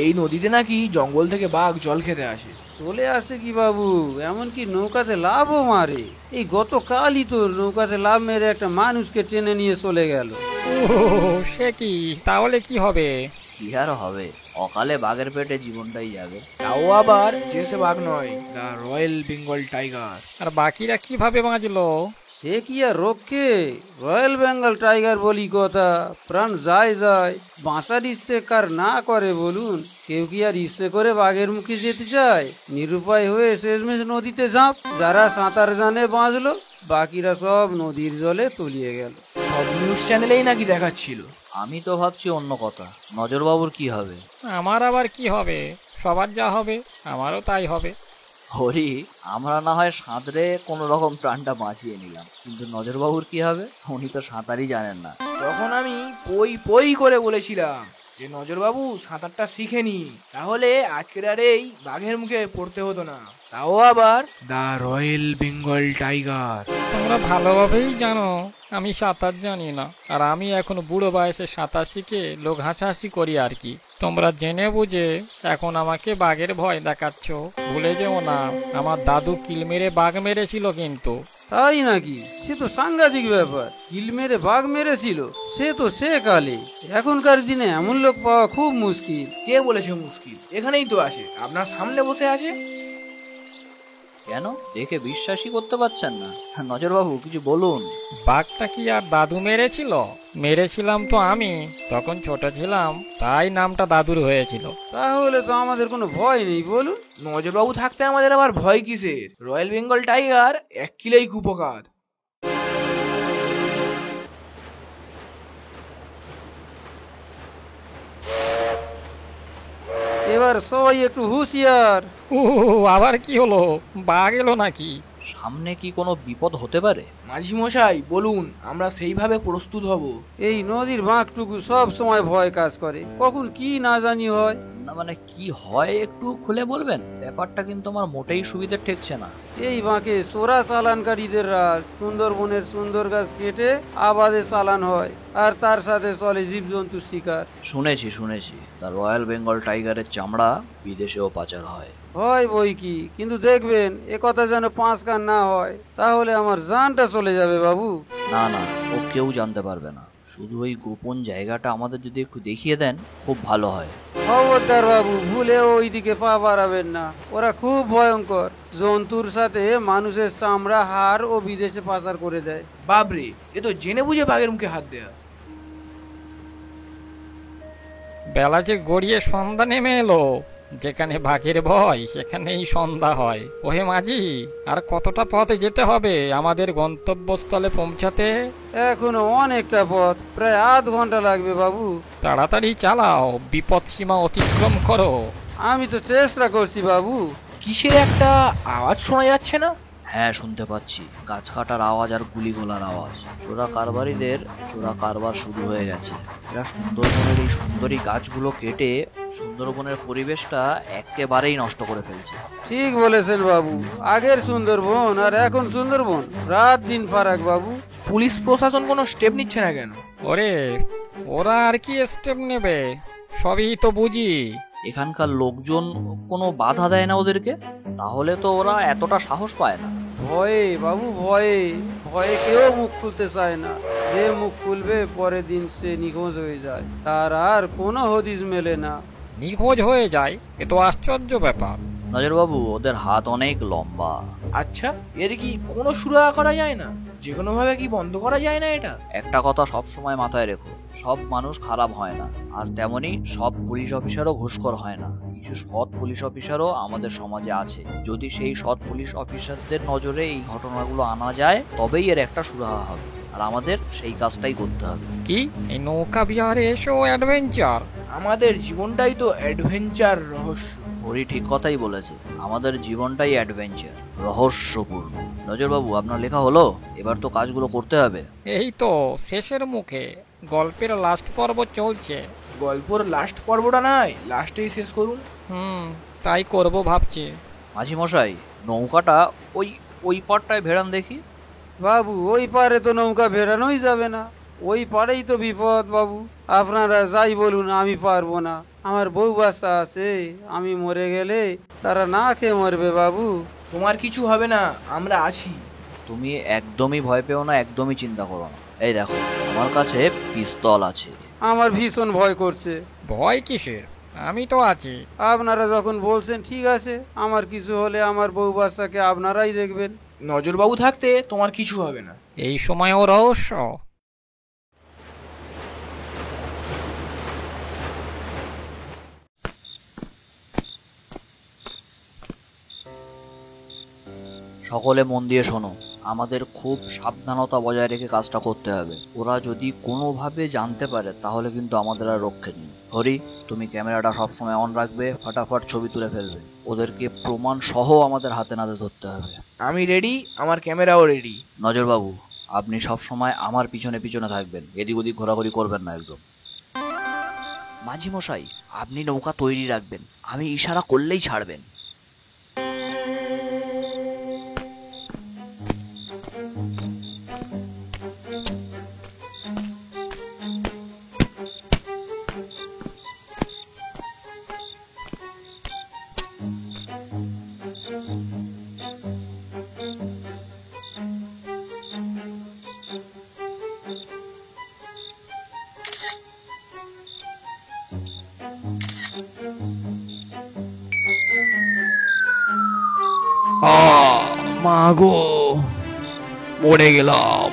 এই নদীতে নাকি জঙ্গল থেকে বাঘ জল খেতে আসে। চলে আসে কি বাবু, এমনকি নৌকাতে লাভও মারে। এই গতকালই তো নৌকাতে লাভ মেরে একটা মানুষকে টেনে নিয়ে চলে গেল। সে কি, তাহলে কি হবে? কি আর হবে, অকালে বাঘের পেটে জীবনটাই যাবে। তাও আবার যে সে বাঘ নয়, দা রয়্যাল বেঙ্গল টাইগার। আর বাকিরা কিভাবে বাঁচলো? সে কি আর রক্ষে, রয়্যাল বেঙ্গল টাইগার বলি কথা, প্রাণ যায় যায়। বাঁচার ইচ্ছে কার না করে বলুন? কেউ কি আর ইচ্ছে করে বাঘের মুখে যেতে চায়? নিরুপায় হয়ে শেষমেশ নদীতে ঝাঁপ। যারা সাঁতার জানে বাঁচলো, বাকিরা সব নদীর জলে তলিয়ে গেল। সব নিউজ চ্যানেলেই নাকি দেখাচ্ছিল। আমি তো ভাবছি অন্য কথা, নজরবাবুর কি হবে? আমার আবার কি হবে? সবার যা হবে আমারও তাই হবে। হরি, আমরা না হয় সাঁতরে কোন রকম প্রাণটা বাঁচিয়ে নিলাম, কিন্তু নজরবাবুর কি হবে? উনি তো সাঁতারই জানেন না। তখন আমি পই পই করে বলেছিলাম যে নজরবাবু সাঁতারটা শিখেনি, তাহলে আজকের আর এই বাঘের মুখে পড়তে হতো না। তাও আবার দা রয়্যাল বেঙ্গল টাইগার। তোমরা ভালোভাবেই জানো আমি সাঁতার জানি না, আর আমি এখন বুড়ো বয়সে সাঁতার শিখে লোক হাসাহাসি করি আর কি। তোমরা জেনে বুঝে এখন আমাকে বাঘের ভয় দেখাচ্ছ। ভুলে যেও না, আমার দাদু কিল মেরে বাঘ মেরেছিল কিন্তু। তাই নাকি? সে তো সাংঘাতিক ব্যাপার। কিল মেরে বাঘ মেরেছিল? সে তো সে কালে। এখনকার দিনে এমন লোক পাওয়া খুব মুশকিল। কে বলেছে মুশকিল? এখানেই তো আছে, আপনার সামনে বসে আছে। কেন, দেখে বিশ্বাসই করতে পারছেন না? নজরবাবু কিছু বলুন। বাঘটা কি আর দাদু মেরেছিল? মেরেছিলাম তো আমি, তখন ছোট ছিলাম, তাই নামটা দাদুর হয়েছিল। তাহলে তো আমাদের কোনো ভয় নেই বলুন। নজরবাবু থাকতে আমাদের আবার ভয় কিসের? রয়্যাল বেঙ্গল টাইগার এক কিলেই কুপোকাত। এবার সবাই একটু হুঁশিয়ার। আবার কি হলো? বাঘ এলো নাকি? সামনে কি কোনো বিপদ হতে পারে? মাঝি মশাই বলুন, আমরা সেইভাবে প্রস্তুত হব। এই নদীর বাঁকটুকু সব সময় ভয় কাজ করে, কখন কি না জানি হয়। না মানে কি হয় একটু খুলে বলবেন? ব্যাপারটা কিন্তু আমার মোটেই সুবিধে ঠেকছে না। এই বাঁকে চোরা চালানকারীদের রাজ। সুন্দরবনের সুন্দর গাছ কেটে আবাদে চালান হয়, আর তার সাথে চলে জীবজন্তু শিকার। শুনেছি তার রয়্যাল বেঙ্গল টাইগারের চামড়া বিদেশেও পাচার হয়। হয় বই কি, কিন্তু দেখবেন এ কথা যেন 5 কান না হয়, তাহলে আমার জানটা চলে যাবে বাবু। না, ও কেউ জানতে পারবে না। শুধু ওই গোপন জায়গাটা আমাদের যদি একটু দেখিয়ে দেন খুব ভালো হয়। খবরদার বাবু, ভুলেও ওইদিকে পা বাড়াবেন না। ওরা খুব ভয়ঙ্কর। জন্তুর সাথে মানুষের চামড়া, হাড় ও বিদেশে পাচার করে দেয়। বাবরে, এ তো জেনে বুঝে বাঘের মুখে হাত দেয়া। বেলা যে গড়িয়ে সন্ধ্যা নেমে এলো। যেখানে বাঘের ভয় সেখানেই সন্ধ্যা হয়। ওহে মাঝি, আর কতটা পথে যেতে হবে আমাদের গন্তব্যস্থলে পৌঁছাতে? এখনো অনেকটা পথ, প্রায় আধ ঘন্টা লাগবে বাবু। তাড়াতাড়ি চালাও, বিপদ সীমা অতিক্রম করো। আমি তো চেষ্টা করছি বাবু। কিসের একটা আওয়াজ শোনা যাচ্ছে না? হ্যাঁ, শুনতে পাচ্ছি গাছ কাটার আওয়াজ আর গুলিগোলার আওয়াজ। চোরা কারবারিদের চোরা কারবার শুরু হয়ে গেছে। এরা সুন্দরবনের এই সুন্দরী গাছগুলো কেটে সুন্দরবনের পরিবেশটা একেবারেই নষ্ট করে ফেলছে। ঠিক বলেছেন বাবু। আগের সুন্দরবন আর এখন সুন্দরবন রাত দিন ফারাক বাবু। পুলিশ প্রশাসন কোনো স্টেপ নিচ্ছে না কেন? ওরে, ওরা আর কি স্টেপ নেবে? সবই তো বুঝি। এখানকার লোকজন কোনো বাধা দেয় না ওদেরকে, তাহলে তো ওরা এতটা সাহস পায় না। ভয়ে বাবু, ভয়ে ভয়ে কেউ মুখ খুলতে চায় না। যে মুখ খুলবে পরের দিন সে নিখোঁজ হয়ে যায়, তার আর কোনো হদিস মেলে না। নিখোঁজ হয়ে যায়? এ তো আশ্চর্য ব্যাপার। নজরবাবু, ওদের হাত অনেক লম্বা। আচ্ছা, এর কি কোনো সুরাহা করা যায় না? যে কোনো ভাবে কি বন্ধ করা যায় না এটা? একটা কথা সব সময় মাথায় রেখো, সব মানুষ খারাপ হয় না, আর তেমনি সব পুলিশ অফিসারও ঘুষখোর হয় না। কিছু সৎ পুলিশ অফিসারও আমাদের সমাজে আছে। যদি সেই সৎ পুলিশ অফিসারদের নজরে এই ঘটনাগুলো আনা যায় তবেই এর একটা সুরাহা হবে, আর আমাদের সেই কাজটাই করতে হবে। কি এই নৌকা বিহারে এসো অ্যাডভেঞ্চার? আমাদের জীবনটাই তো অ্যাডভেঞ্চার রহস্য। হরি ঠিক কথাই বলেছে, আমাদের জীবনটাই অ্যাডভেঞ্চার, রহস্যপূর্ণ। নজরবাবু, আপনার লেখা হলো? এবার তো কাজগুলো করতে হবে। এই তো শেষের মুখে, গল্পের লাস্ট পর্ব চলছে। গল্পর লাস্ট পর্বটা নাই লাস্টেই শেষ করুন। তাই করব ভাবছি। মাঝি মশাই, নৌকাটা ওই ওই পাড়টায় ভেড়ান দেখি। বাবু, ওই পারে তো নৌকা ভেড়ানোই যাবে না, ওই পারেই তো বিপদ বাবু। আপনারা যাই বলুন, আমি পারবো না। আমার বউ বাচ্চা আছে, আমি মরে গেলে তারা না খেয়ে মরবে বাবু। তোমার কিছু হবে না, আমরা আছি। তুমি একদমই ভয় পেও না, একদমই চিন্তা করো না। এই দেখো, আমার কাছে পিস্তল আছে। আমার ভীষণ ভয় করছে। ভয় কিসের, আমি তো আছি। আপনারা যখন বলছেন ঠিক আছে, আমার কিছু হলে আমার বউ বাচ্চাকে আপনারাই দেখবেন। নজরবাবু থাকতে তোমার কিছু হবে না। এই সময়ও রহস্য। সকলে মন দিয়ে শোনো, আমাদের খুব সাবধানতা বজায় রেখে কাজটা করতে হবে। ওরা যদি কোনোভাবে জানতে পারে তাহলে কিন্তু আমাদের আর রক্ষে নেই। হরি, তুমি ক্যামেরাটা সবসময় অন রাখবে, ফাটাফাট ছবি তুলে ফেলবে। ওদেরকে প্রমাণ সহ আমাদের হাতে নাতে ধরতে হবে। আমি রেডি, আমার ক্যামেরাও রেডি। নজরবাবু, আপনি সবসময় আমার পিছনে পিছনে থাকবেন, এদিক ওদিক ঘোরাঘুরি করবেন না একদম। মাঝি মশাই, আপনি নৌকা তৈরি রাখবেন, আমি ইশারা করলেই ছাড়বেন। মাগো, পড়ে গেলাম।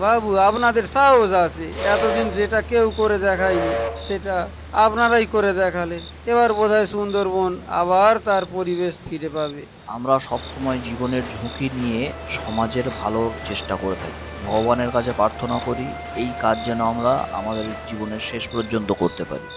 বাবু, আপনাদের সাহস আছে, এতদিন যেটা কেউ করে দেখায়নি সেটা আপনারাই করে দেখালেন। এবার বোধহয় সুন্দরবন আবার তার পরিবেশ ফিরে পাবে। আমরা সব সময় জীবনের ঝুঁকি নিয়ে সমাজের ভালোর চেষ্টা করে থাকি। ভগবানের কাছে প্রার্থনা করি এই কাজ যেন আমরা আমাদের জীবনের শেষ পর্যন্ত করতে পারি।